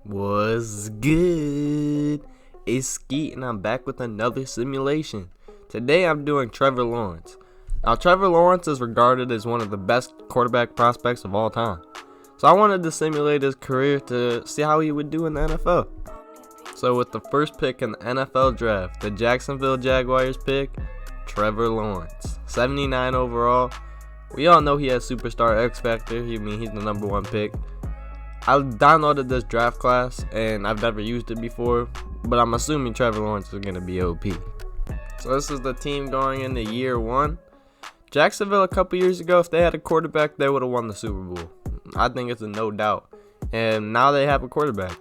What's good? It's Skeet and I'm back with another simulation. Today I'm doing Trevor Lawrence. Now Trevor Lawrence is regarded as one of the best quarterback prospects of all time. So I wanted to simulate his career to see how he would do in the NFL. So with the first pick in the NFL draft, the Jacksonville Jaguars pick, Trevor Lawrence. 79 overall. We all know he has superstar X Factor. He's the number one pick. I downloaded this draft class and I've never used it before, but I'm assuming Trevor Lawrence is going to be OP. So this is the team going into year one. Jacksonville a couple years ago, if they had a quarterback, they would have won the Super Bowl. I think it's a no doubt. And now they have a quarterback.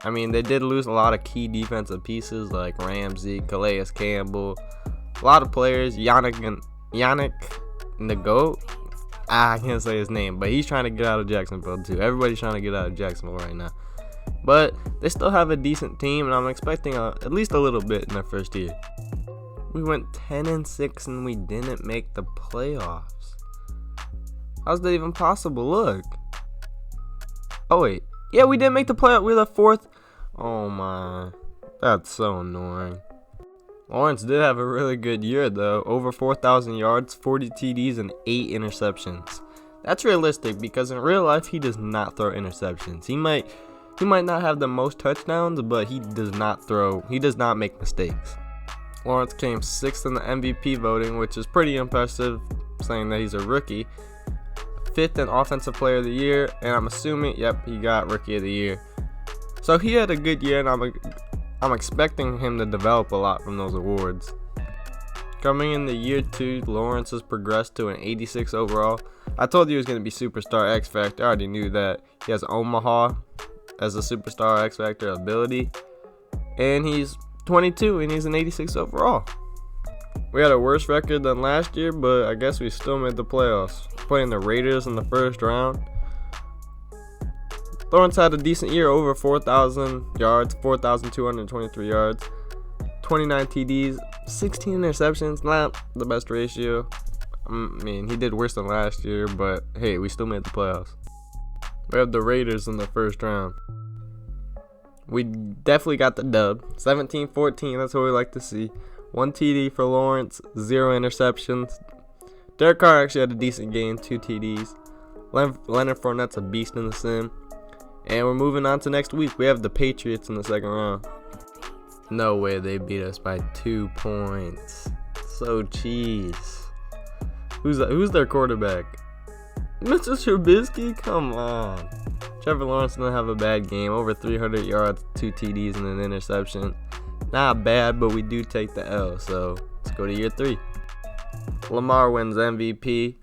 I mean, they did lose a lot of key defensive pieces like Ramsey, Calais Campbell, a lot of players, Yannick Nago. I can't say his name, but he's trying to get out of Jacksonville too. Everybody's trying to get out of Jacksonville right now. But they still have a decent team, and I'm expecting at least a little bit in their first year. We went 10-6 and we didn't make the playoffs. How's that even possible? Look. Oh wait. Yeah, we didn't make the playoffs. We're the fourth. Oh my. That's so annoying. Lawrence did have a really good year though. Over 4,000 yards, 40 TDs, and 8 interceptions. That's realistic because in real life he does not throw interceptions. He might not have the most touchdowns, but he does not make mistakes. Lawrence came 6th in the MVP voting, which is pretty impressive, saying that he's a rookie. 5th in Offensive Player of the Year, and I'm assuming, yep, he got Rookie of the Year. So he had a good year, and I'm expecting him to develop a lot from those awards. Coming in the year 2, Lawrence has progressed to an 86 overall. I told you he was going to be Superstar X Factor. I already knew that. He has Omaha as a Superstar X Factor ability. And he's 22 and he's an 86 overall. We had a worse record than last year, but I guess we still made the playoffs. Playing the Raiders in the first round. Lawrence had a decent year, over 4,000 yards, 4,223 yards, 29 TDs, 16 interceptions. Not the best ratio. I mean, he did worse than last year, but hey, we still made the playoffs. We have the Raiders in the first round. We definitely got the dub. 17-14, that's what we like to see. 1 TD for Lawrence, 0 interceptions. Derek Carr actually had a decent game, 2 TDs. Leonard Fournette's a beast in the sim. And we're moving on to next week. We have the Patriots in the second round. No way they beat us by 2 points. So cheese. Who's their quarterback? Mr. Trubisky? Come on. Trevor Lawrence didn't have a bad game. Over 300 yards, 2 TDs, and an interception. Not bad, but we do take the L. So let's go to year 3. Lamar wins MVP.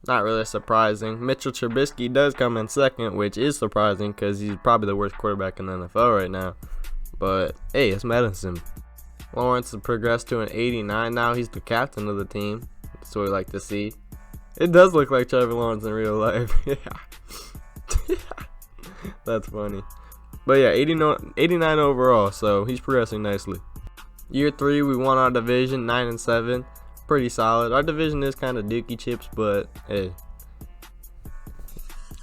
Not really surprising. Mitchell Trubisky does come in second, which is surprising because he's probably the worst quarterback in the NFL right now. But hey, it's Madden. Lawrence has progressed to an 89 now. He's the captain of the team. That's what we like to see. It does look like Trevor Lawrence in real life. Yeah. That's funny. But yeah, 89 overall, so he's progressing nicely. Year 3, we won our division, 9-7. Pretty solid. Our division is kind of dookie chips, but hey.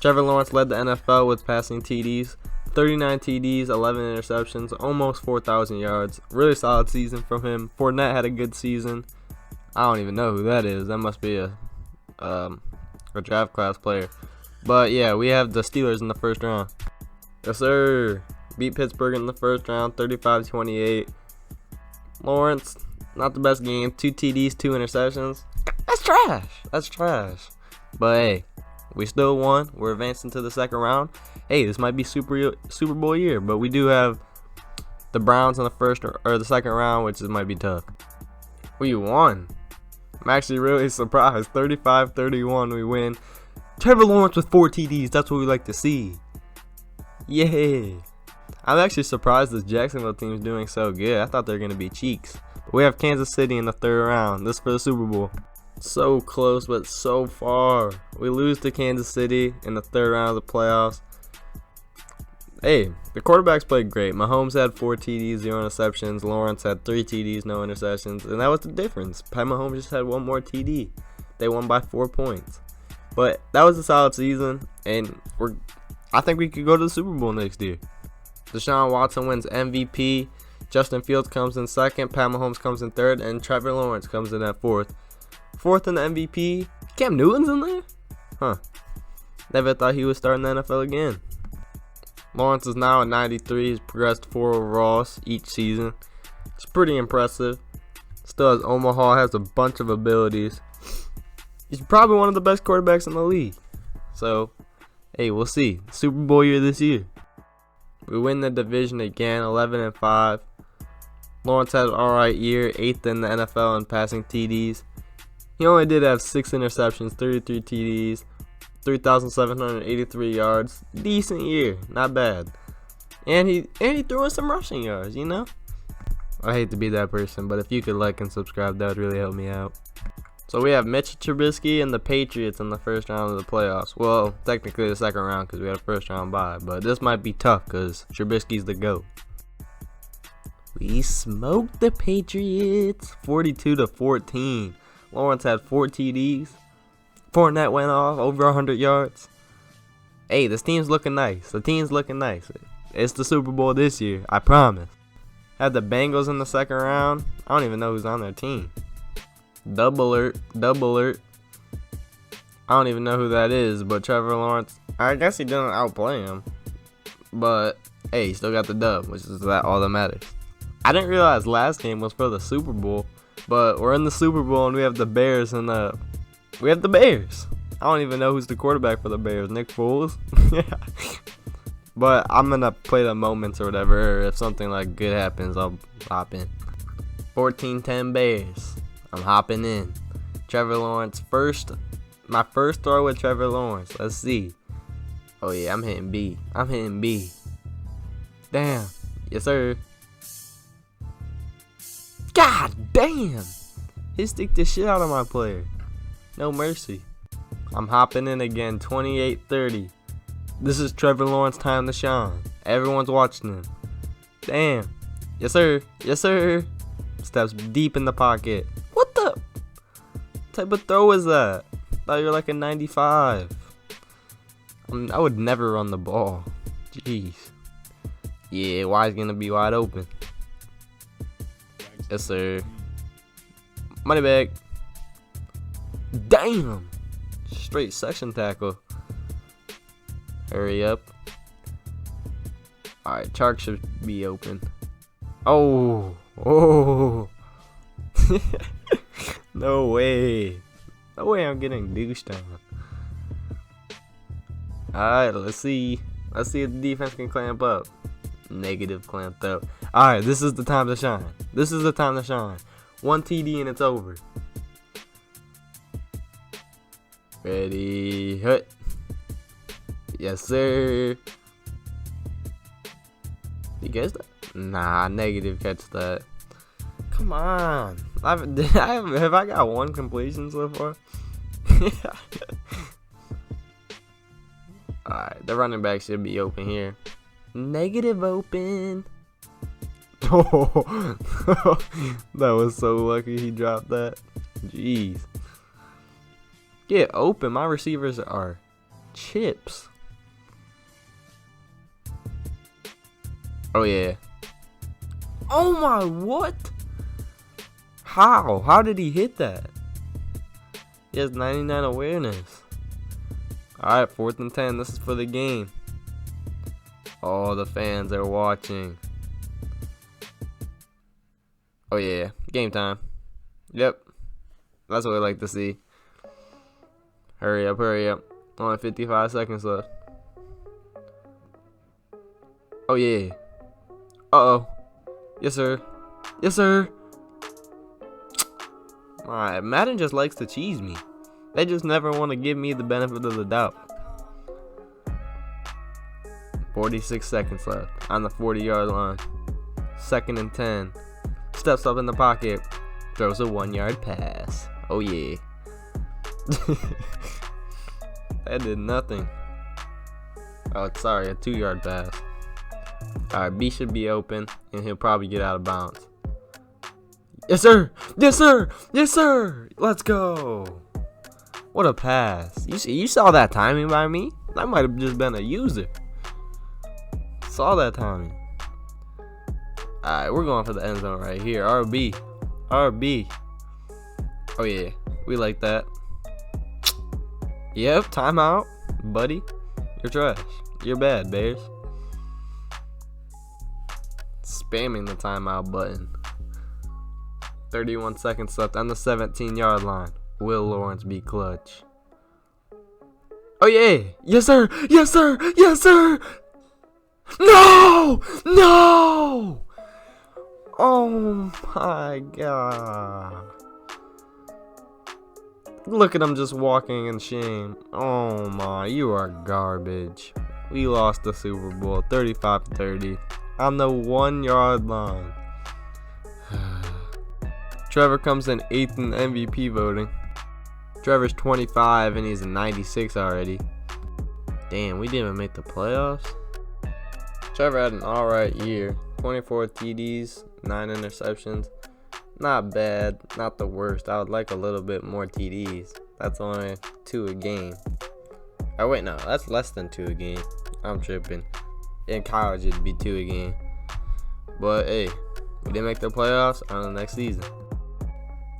Trevor Lawrence led the NFL with passing TDs. 39 TDs, 11 interceptions, almost 4,000 yards. Really solid season from him. Fournette had a good season. I don't even know who that is. That must be a draft class player. But yeah, we have the Steelers in the first round. Yes, sir. Beat Pittsburgh in the first round, 35-28. Lawrence, not the best game. 2 TDs, 2 interceptions. That's trash. That's trash. But hey, we still won. We're advancing to the second round. Hey, this might be Super Bowl year, but we do have the Browns in the first or the second round, which might be tough. We won. I'm actually really surprised. 35-31, we win. Trevor Lawrence with 4 TDs. That's what we like to see. Yay. I'm actually surprised this Jacksonville team is doing so good. I thought they were going to be cheeks. But we have Kansas City in the third round. This is for the Super Bowl. So close, but so far. We lose to Kansas City in the third round of the playoffs. Hey, the quarterbacks played great. Mahomes had 4 TDs, 0 interceptions. Lawrence had 3 TDs, no interceptions. And that was the difference. Pat Mahomes just had 1 more TD. They won by 4 points. But that was a solid season, and I think we could go to the Super Bowl next year. Deshaun Watson wins MVP. Justin Fields comes in second. Pat Mahomes comes in third. And Trevor Lawrence comes in at fourth. Fourth in the MVP. Cam Newton's in there? Huh. Never thought he would start in the NFL again. Lawrence is now at 93. He's progressed 4 overalls each season. It's pretty impressive. Still has Omaha, has a bunch of abilities. He's probably one of the best quarterbacks in the league. So, hey, we'll see. Super Bowl year this year. We win the division again, 11-5. Lawrence had an alright year, 8th in the NFL in passing TDs. He only did have 6 interceptions, 33 TDs, 3,783 yards. Decent year, not bad. And he threw in some rushing yards, you know? I hate to be that person, but if you could like and subscribe, that would really help me out. So we have Mitch Trubisky and the Patriots in the first round of the playoffs. Well, technically the second round because we had a first round bye, but this might be tough because Trubisky's the GOAT. We smoked the Patriots 42-14. Lawrence had 4 TDs. Fournette went off over 100 yards. Hey, this team's looking nice. The team's looking nice. It's the Super Bowl this year, I promise. Had the Bengals in the second round. I don't even know who's on their team. Double alert. I don't even know who that is, but Trevor Lawrence, I guess he didn't outplay him. But, hey, he still got the dub, which is all that matters. I didn't realize last game was for the Super Bowl, but we're in the Super Bowl and we have the Bears and we have the Bears. I don't even know who's the quarterback for the Bears. Nick Foles? But I'm going to play the moments or whatever. If something like good happens, I'll hop in. 14-10 Bears. I'm hopping in. Trevor Lawrence my first throw with Trevor Lawrence. Let's see. Oh yeah, I'm hitting B. Damn. Yes, sir. God damn. He sticked the shit out of my player. No mercy. I'm hopping in again. 28-30. This is Trevor Lawrence time to shine. Everyone's watching him. Damn. Yes, sir. Yes, sir. Steps deep in the pocket. What the type of throw is that? Thought you were like a 95. I would never run the ball. Jeez. Yeah, Y's gonna be wide open. Yes, sir. Money bag. Damn. Straight section tackle. Hurry up. Alright, Chark should be open. Oh. No way. No way I'm getting douched on. Alright, let's see. Let's see if the defense can clamp up. Negative clamped up. Alright, this is the time to shine. This is the time to shine. 1 TD and it's over. Ready, hut. Yes, sir. You guess that? Nah, negative catch that. Come on. Have I got 1 completion so far? Alright, the running back should be open here. Negative open. Oh, that was so lucky he dropped that. Jeez. Get open. My receivers are chips. Oh, yeah. Oh, my, what? How? How did he hit that? He has 99 awareness. Alright, 4th and 10. This is for the game. Oh, the fans are watching. Oh, yeah. Game time. Yep. That's what I like to see. Hurry up, hurry up. Only 55 seconds left. Oh, yeah. Uh-oh. Yes, sir. Yes, sir. Alright, Madden just likes to cheese me. They just never want to give me the benefit of the doubt. 46 seconds left on the 40-yard line. 2nd and 10. Steps up in the pocket. Throws a 1-yard pass. Oh, yeah. That did nothing. Oh, sorry, a 2-yard pass. Alright, B should be open, and he'll probably get out of bounds. Yes, sir! Yes, sir! Yes, sir! Let's go! What a pass. You saw that timing by me? That might have just been a user. Saw that timing. Alright, we're going for the end zone right here. RB. RB. Oh, yeah. We like that. Yep, timeout. Buddy. You're trash. You're bad, Bears. Spamming the timeout button. 31 seconds left on the 17-yard line. Will Lawrence be clutch? Oh, yeah. Yes, sir. Yes, sir. Yes, sir. No. No. Oh, my God. Look at him just walking in shame. Oh, my. You are garbage. We lost the Super Bowl 35-30 on the 1-yard line. Trevor comes in 8th in MVP voting. Trevor's 25 and he's a 96 already. Damn, we didn't even make the playoffs. Trevor had an alright year. 24 TDs, 9 interceptions. Not bad, not the worst. I would like a little bit more TDs. That's only 2 a game. Oh wait, no, that's less than 2 a game. I'm tripping. In college it'd be 2 a game. But hey, we didn't make the playoffs on the next season.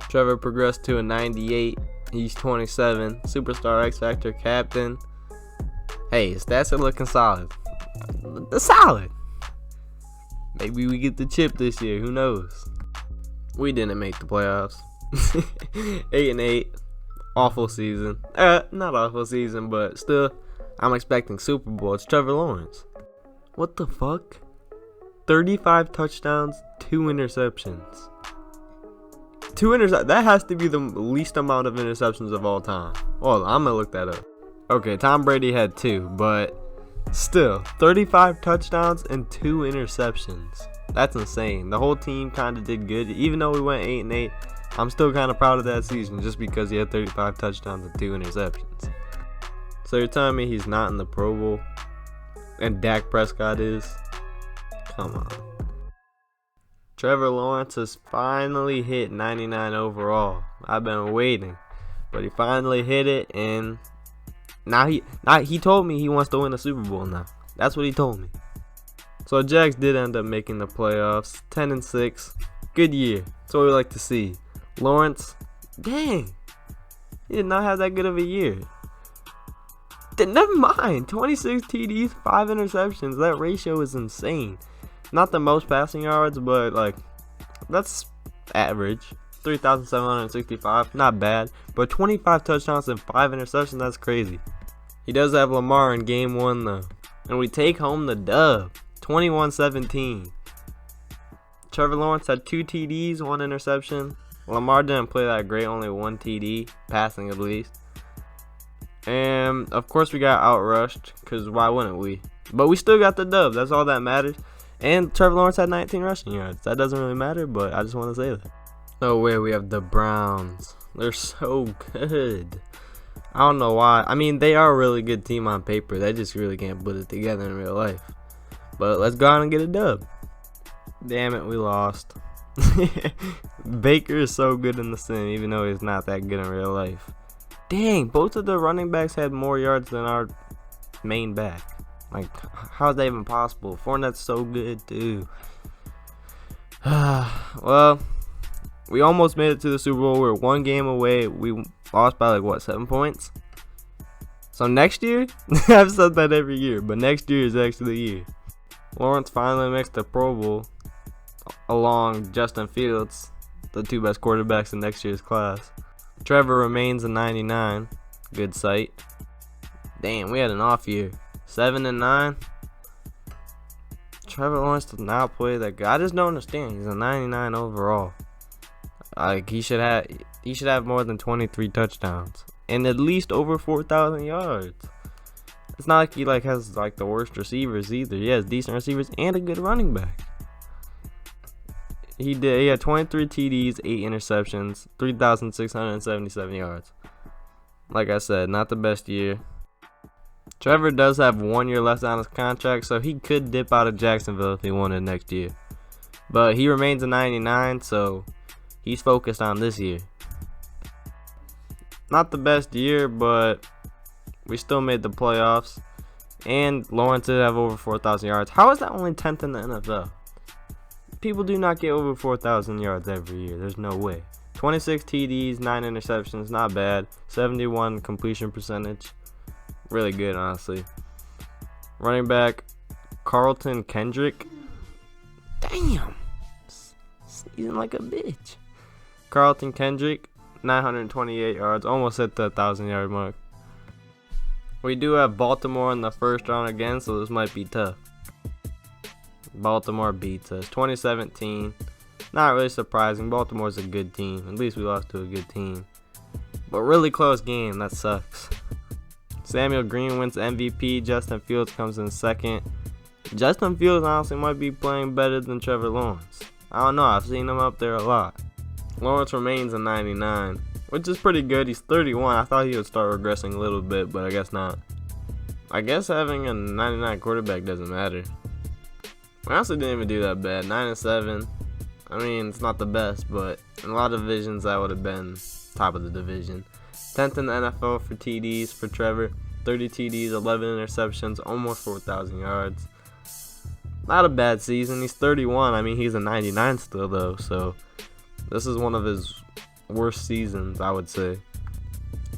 Trevor progressed to a 98. He's 27. Superstar X Factor captain. Hey, his stats are looking solid. Solid. Maybe we get the chip this year. Who knows? We didn't make the playoffs. 8-8. Awful season. Not awful season, but still, I'm expecting Super Bowl. It's Trevor Lawrence. What the fuck? 35 touchdowns, 2 interceptions. That has to be the least amount of interceptions of all time. Well, I'm gonna look that up. Okay, Tom Brady had 2, but still, 35 touchdowns and 2 interceptions. That's insane. The whole team kind of did good. Even though we went 8-8, I'm still kind of proud of that season just because he had 35 touchdowns and 2 interceptions. So you're telling me he's not in the Pro Bowl? And Dak Prescott is? Come on. Trevor Lawrence has finally hit 99 overall. I've been waiting, but he finally hit it, and now he told me he wants to win the Super Bowl now. That's what he told me. So Jags did end up making the playoffs, 10-6. Good year. That's what we like to see. Lawrence, dang, he did not have that good of a year. Never mind, 26 TDs, 5 interceptions. That ratio is insane. Not the most passing yards, but like that's average. 3,765, not bad. But 25 touchdowns and 5 interceptions, that's crazy. He does have Lamar in game 1 though, and we take home the dub, 21-17. Trevor Lawrence had 2 TDs, 1 interception. Lamar didn't play that great, only 1 TD, passing at least. And of course we got outrushed, because why wouldn't we? But we still got the dub, that's all that matters. And Trevor Lawrence had 19 rushing yards. That doesn't really matter, but I just want to say that. Oh, wait, we have the Browns. They're so good. I don't know why. I mean, they are a really good team on paper. They just really can't put it together in real life. But let's go out and get a dub. Damn it, we lost. Baker is so good in the sim, even though he's not that good in real life. Dang, both of the running backs had more yards than our main back. Like, how is that even possible? Fournette's so good, too. Well, we almost made it to the Super Bowl. We were 1 game away. We lost by, like, what, 7 points? So next year, I've said that every year, but next year is actually the year. Lawrence finally makes the Pro Bowl along Justin Fields, the 2 best quarterbacks in next year's class. Trevor remains a 99. Good sight. Damn, we had an off year. 7-9. Trevor Lawrence does not play that good. I just don't understand. He's a 99 overall. Like he should have more than 23 touchdowns and at least over 4,000 yards. It's not like he has the worst receivers either. He has decent receivers and a good running back. He had 23 TDs, 8 interceptions, 3,677 yards. Like I said, not the best year. Trevor does have 1 year left on his contract, so he could dip out of Jacksonville if he wanted next year. But he remains a 99, so he's focused on this year. Not the best year, but we still made the playoffs. And Lawrence did have over 4,000 yards. How is that only 10th in the NFL? People do not get over 4,000 yards every year. There's no way. 26 TDs, 9 interceptions, not bad. 71 completion percentage. Really good, honestly. Running back, Carlton Kendrick. Damn. Sneezing like a bitch. Carlton Kendrick, 928 yards. Almost hit the 1,000-yard mark. We do have Baltimore in the first round again, so this might be tough. Baltimore beats us. 2017. Not really surprising. Baltimore's a good team. At least we lost to a good team. But really close game. That sucks. Samuel Green wins MVP. Justin Fields comes in second. Justin Fields honestly might be playing better than Trevor Lawrence. I don't know. I've seen him up there a lot. Lawrence remains a 99, which is pretty good. He's 31. I thought he would start regressing a little bit, but I guess not. I guess having a 99 quarterback doesn't matter. We honestly didn't even do that bad. 9-7. I mean, it's not the best, but in a lot of divisions, that would have been top of the division. 10th in the NFL for TDs for Trevor. 30 TDs, 11 interceptions, almost 4,000 yards. Not a bad season. He's 31. I mean, he's a 99 still, though, so this is one of his worst seasons, I would say.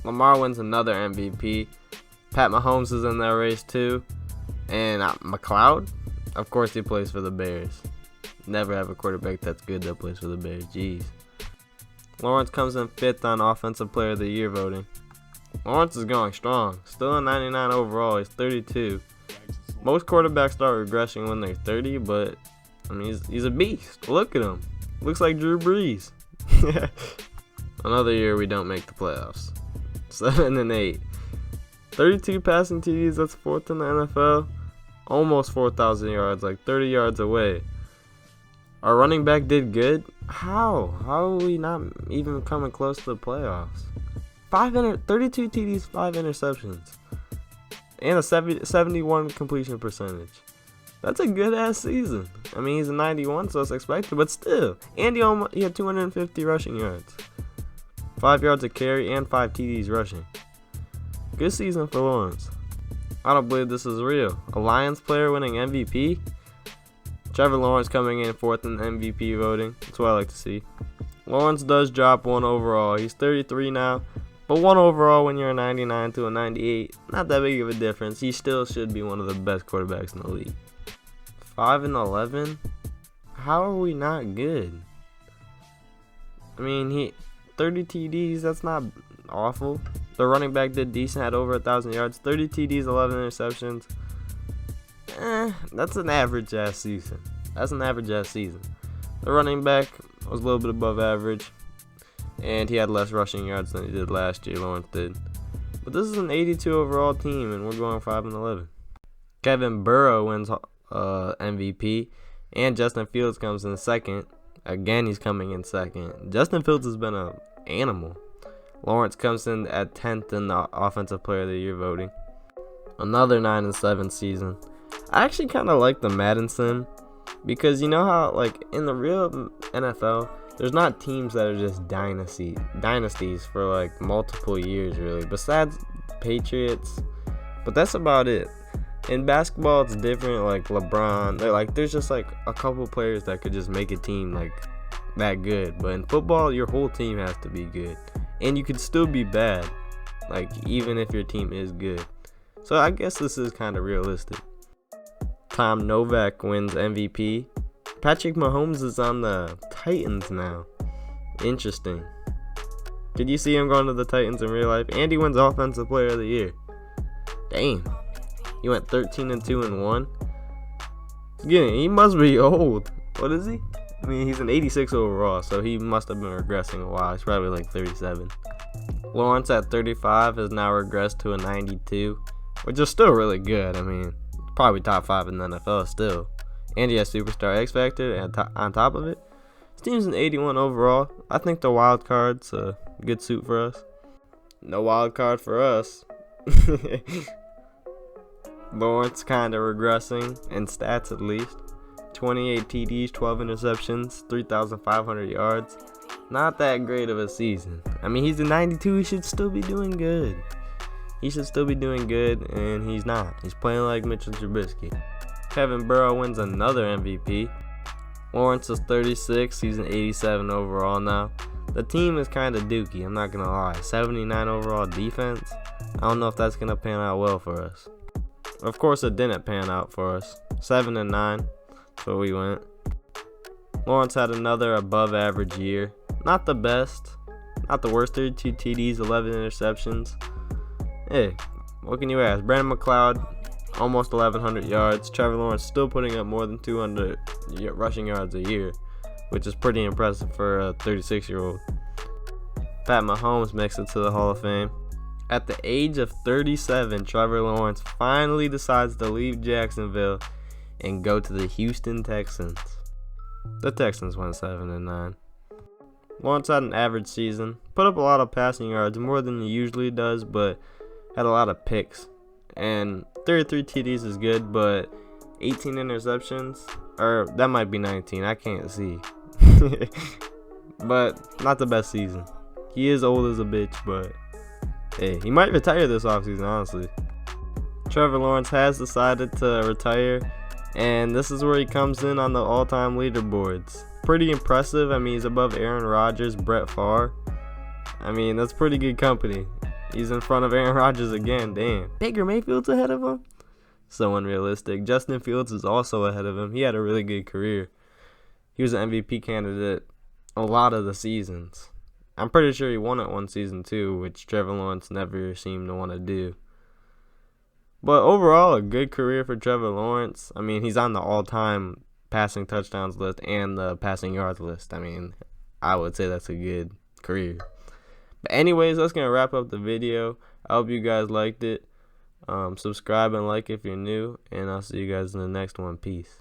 Lamar wins another MVP. Pat Mahomes is in that race, too. And McLeod, of course, he plays for the Bears. Never have a quarterback that's good that plays for the Bears. Jeez. Lawrence comes in 5th on Offensive Player of the Year voting. Lawrence is going strong. Still a 99 overall. He's 32. Most quarterbacks start regressing when they're 30, but I mean, he's a beast. Look at him. Looks like Drew Brees. Another year we don't make the playoffs. 7-8. 32 passing TDs. That's 4th in the NFL. Almost 4,000 yards, like 30 yards away. Our running back did good. How? How are we not even coming close to the playoffs? 32 TDs, 5 interceptions. And a 71 completion percentage. That's a good-ass season. I mean, he's a 91, so it's expected, but still. And he had 250 rushing yards. 5 yards a carry and 5 TDs rushing. Good season for Lawrence. I don't believe this is real. A Lions player winning MVP? Trevor Lawrence coming in 4th in MVP voting. That's what I like to see. Lawrence does drop 1 overall. He's 33 now. But 1 overall when you're a 99 to a 98, not that big of a difference. He still should be one of the best quarterbacks in the league. 5-11? How are we not good? I mean, 30 TDs, that's not awful. The running back did decent, had over 1,000 yards. 30 TDs, 11 interceptions. That's an average-ass season. The running back was a little bit above average. And he had less rushing yards than he did last year, Lawrence did. But this is an 82 overall team, and we're going 5-11. Kevin Burrow wins MVP, and Justin Fields comes in second. Again, he's coming in second. Justin Fields has been an animal. Lawrence comes in at 10th in the Offensive Player of the Year voting. Another 9-7 season. I actually kind of like the Madden sim, because you know how, like, in the real NFL, there's not teams that are just dynasties for like multiple years, really, besides Patriots. But that's about it. In basketball, it's different. Like LeBron, there's just like a couple players that could just make a team like that good. But in football, your whole team has to be good, and you could still be bad, like even if your team is good. So I guess this is kind of realistic. Tom Novak wins MVP. Patrick Mahomes is on the Titans now. Interesting. Did you see him going to the Titans in real life? And he wins Offensive Player of the Year. Damn. He went 13-2-1. Again, he must be old. What is he? I mean, he's an 86 overall, so he must have been regressing a while. He's probably like 37. Lawrence at 35 has now regressed to a 92, which is still really good. I mean, probably top 5 in the NFL still. And he has Superstar X Factor on top of it. His team's an 81 overall. I think the wild card's a good suit for us. No wild card for us. Lawrence kind of regressing in stats at least. 28 TDs, 12 interceptions, 3,500 yards. Not that great of a season. I mean, he's a 92. He should still be doing good. And he's not. He's playing like Mitchell Trubisky. Kevin Burrow wins another MVP. Lawrence is 36. He's an 87 overall now. The team is kind of dookie, I'm not going to lie. 79 overall defense. I don't know if that's going to pan out well for us. Of course, it didn't pan out for us. 7-9. That's where we went. Lawrence had another above average year. Not the best. Not the worst. 32 TDs, 11 interceptions. Hey, what can you ask? Brandon McLeod, almost 1,100 yards. Trevor Lawrence still putting up more than 200 rushing yards a year, which is pretty impressive for a 36-year-old. Pat Mahomes makes it to the Hall of Fame. At the age of 37, Trevor Lawrence finally decides to leave Jacksonville and go to the Houston Texans. The Texans went 7-9. Lawrence had an average season, put up a lot of passing yards, more than he usually does, but had a lot of picks. And 33 TDs is good, but 18 interceptions, or that might be 19, I can't see. But not the best season. He is old as a bitch, but hey, he might retire this offseason, honestly. Trevor Lawrence has decided to retire, and this is where he comes in on the all-time leaderboards. Pretty impressive. I mean, he's above Aaron Rodgers, Brett Favre. I mean, that's pretty good company. He's in front of Aaron Rodgers again. Damn. Baker Mayfield's ahead of him? So unrealistic. Justin Fields is also ahead of him. He had a really good career. He was an MVP candidate a lot of the seasons. I'm pretty sure he won it one season too, which Trevor Lawrence never seemed to want to do. But overall, a good career for Trevor Lawrence. I mean, he's on the all-time passing touchdowns list and the passing yards list. I mean, I would say that's a good career. But anyways, that's going to wrap up the video. I hope you guys liked it. Subscribe and like if you're new, and I'll see you guys in the next one. Peace.